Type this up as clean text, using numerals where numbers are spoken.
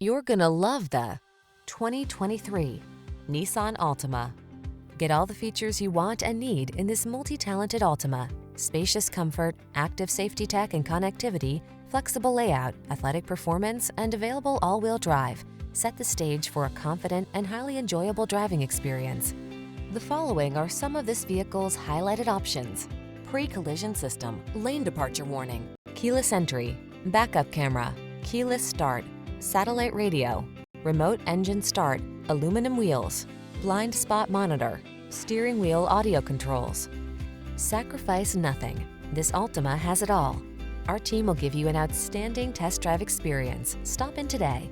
You're gonna love the 2023 Nissan Altima. Get all the features you want and need in this multi-talented Altima. Spacious comfort, active safety tech and connectivity, flexible layout, athletic performance, and available all-wheel drive set the stage for a confident and highly enjoyable driving experience. The following are some of this vehicle's highlighted options: pre-collision system, lane departure warning, keyless entry, backup camera, keyless start, satellite radio, remote engine start, aluminum wheels, blind spot monitor, steering wheel audio controls. Sacrifice nothing. This Altima has it all. Our team will give you an outstanding test drive experience. Stop in today.